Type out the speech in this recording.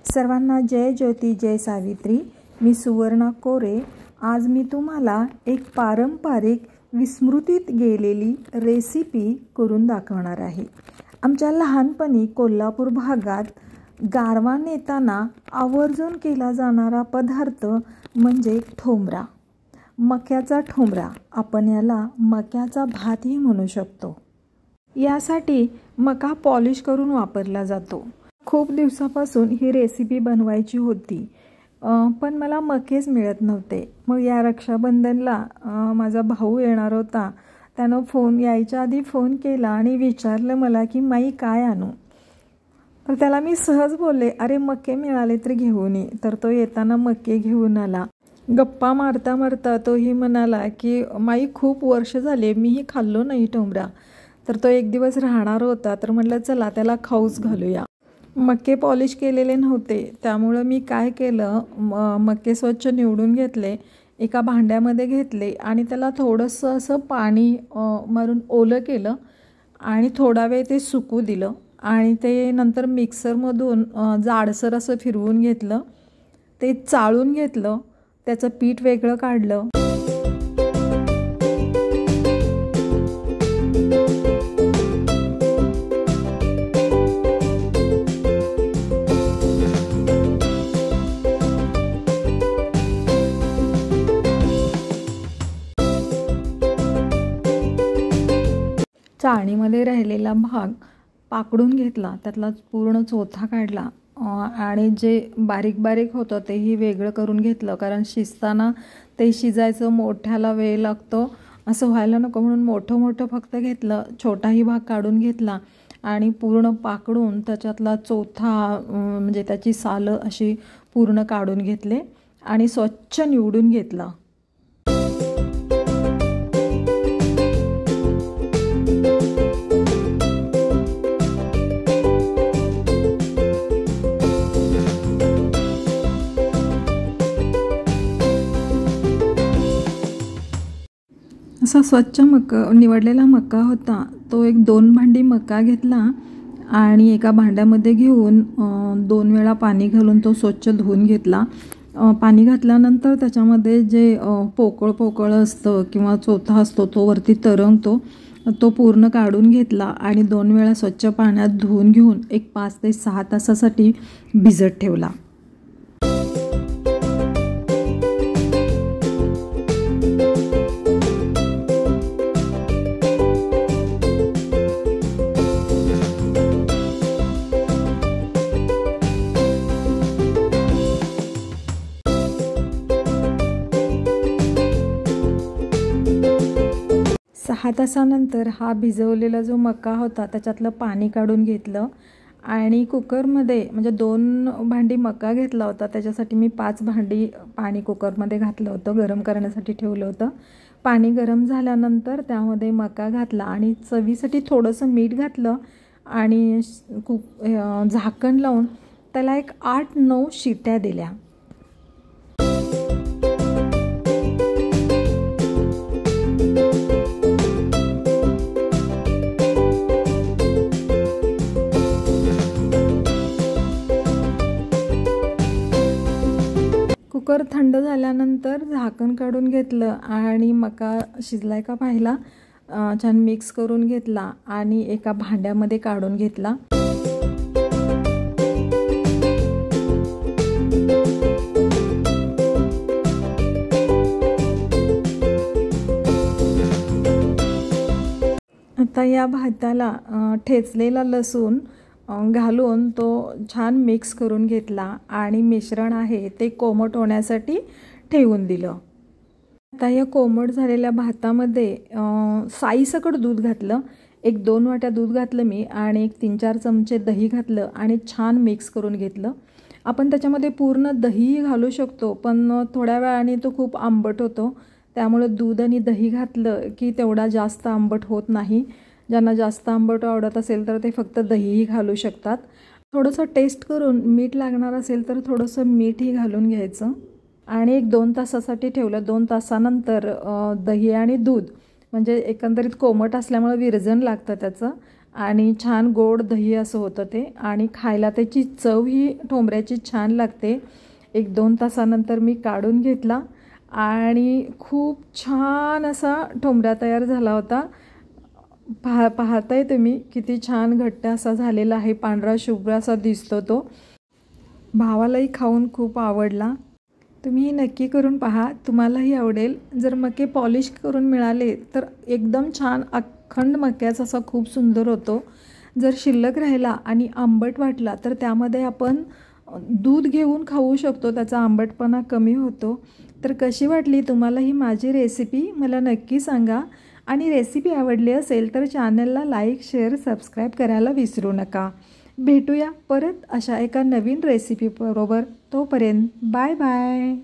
सर्वांना जय ज्योती जय सावित्री। मी सुवर्णा कोरे। आज मी तुम्हाला एक पारंपरिक विस्मृतीत गेलेली रेसिपी करून दाखवणार आहे। आमच्या लहानपणी कोल्हापूर भागात गारवा नेताना आवर्जून केला जाणारा पदार्थ म्हणजे ठोंबरा, मक्याचा ठोंबरा। आपण याला मक्याचा भातही म्हणू शकतो। यासाठी मका पॉलिश करून वापरला जातो। खूप दिवसापासून ही रेसिपी बनवायची होती, पण मला मकेच मिळत नव्हते। मग या रक्षाबंधनला माझा भाऊ येणार होता। त्यानं यायच्या आधी फोन केला आणि विचारलं मला की माई काय आणू। तर त्याला मी सहज बोलले, अरे मके मिळाले तर घेऊन ये। तर तो येताना मके घेऊन आला। गप्पा मारता मारता तोही म्हणाला की माई खूप वर्ष झाले मीही खाल्लो नाही ठोंबरा। तर तो एक दिवस राहणार होता, तर म्हटलं चला त्याला खाऊच घालूया। मके पॉलिश केलेले नव्हते, त्यामुळं मी काय केलं, मके स्वच्छ निवडून घेतले, एका भांड्यामध्ये घेतले आणि त्याला थोडंसं असं पाणी मारून ओलं केलं आणि थोडा वेळ ते सुकू दिलं आणि ते नंतर मिक्सरमधून जाडसर असं फिरवून घेतलं, ते चाळून घेतलं, त्याचं पीठ वेगळं काढलं। चाळणीमध्ये राहिलेला भाग पाकडून घेतला, त्यातला पूर्ण चोथा काढला आणि जे बारीक बारीक होतं तेही वेगळं करून घेतलं, कारण शिजताना ते शिजायचं मोठ्याला वेळ लागतो, असं व्हायला नको म्हणून मोठं मोठं फक्त घेतलं। छोटाही भाग काढून घेतला आणि पूर्ण पाकडून त्याच्यातला चोथा म्हणजे त्याची सालं अशी पूर्ण काढून घेतले आणि स्वच्छ निवडून घेतलं। असा स्वच्छ निवडलेला मका होता, तो एक 2 भांडी मका घेतला आणि एका भांड्यामध्ये घेऊन 2 वेळा पाणी घालून तो स्वच्छ धुवून घेतला। पाणी घातल्यानंतर त्याच्यामध्ये जे पोकळ असतं किंवा चोथा असतो तो वरती तरंगतो, तो पूर्ण काढून घेतला आणि 2 वेळा स्वच्छ पाण्यात धुवून घेऊन एक 5 ते 6 तासासाठी भिजत ठेवला। सहा तासानंतर हा भिजवलेला जो मका होता त्याच्यातलं पाणी काढून घेतलं आणि कुकरमध्ये म्हणजे 2 भांडी मका घेतला होता, त्याच्यासाठी मी 5 भांडी पाणी कुकरमध्ये घातलं होतं, गरम करण्यासाठी ठेवलं होतं। पाणी गरम झाल्यानंतर त्यामध्ये मका घातला आणि चवीसाठी थोडंसं मीठ घातलं आणि झाकण लावून त्याला एक 8-9 शिट्या दिल्या। कुकर थंड झाल्यानंतर झाकण काढून घेतलं आणि मका शिजलाय का पाहिला, छान मिक्स करून घेतला आणि एका भांड्यामध्ये काढून घेतला। आता या भाताला ठेचलेला लसूण घालून तो छान मिक्स करून घेतला आणि मिश्रण आहे ते कोमट होण्यासाठी ठेवून दिलं। आता या कोमट झालेल्या भातामध्ये साईसकट दूध घातलं, एक 2 वाट्या दूध घातलं मी आणि एक 3-4 चमचे दही घातलं आणि छान मिक्स करून घेतलं। आपण त्याच्यामध्ये पूर्ण दहीही घालू शकतो, पण थोड्या वेळाने तो खूप आंबट होतो, त्यामुळे दूध आणि दही घातलं की तेवढा जास्त आंबट होत नाही। ज्यांना जास्त आंबट आवडत असेल तर ते फक्त दहीही घालू शकतात। थोडंसं टेस्ट करून मीठ लागणार असेल तर थोडंसं मीठही घालून घ्यायचं आणि एक 2 तासासाठी ठेवलं। 2 तासानंतर दही आणि दूध म्हणजे एकंदरीत कोमट असल्यामुळे विरजण लागतं त्याचं आणि छान गोड दही असं होतं ते, आणि खायला त्याची चव ही ठोंबऱ्याची छान लागते. 1-2 तासानंतर मी काढून घेतला आणि खूप छान असा ठोंबरा तयार झाला होता. पाहताय तुम्ही किती छान घट्ट असा झालेला आहे, पांढरा शुभ्र असा दिसतो तो. भावालाही खाऊन खूप आवडला. तुम्ही नक्की करून पहा, तुम्हालाही आवडेल. जर मके पॉलिश करून मिळाले तर एकदम छान अखंड मक्याचा असा खूप सुंदर होतो. जर शिल्लक राहिला आणि आंबट वाटला तर त्यामध्ये आपण दूध घेऊन खाऊ शकतो, त्याचा आंबटपणा कमी होतो. तर कशी वाटली तुम्हाला ही माझी रेसिपी मला नक्की सांगा. आणि रेसिपी आवडली असेल तर चॅनलला लाईक, शेअर, सबस्क्राईब करायला विसरू नका. भेटूया परत अशा एका नवीन रेसिपी बरोबर. तोपर्यंत बाय बाय.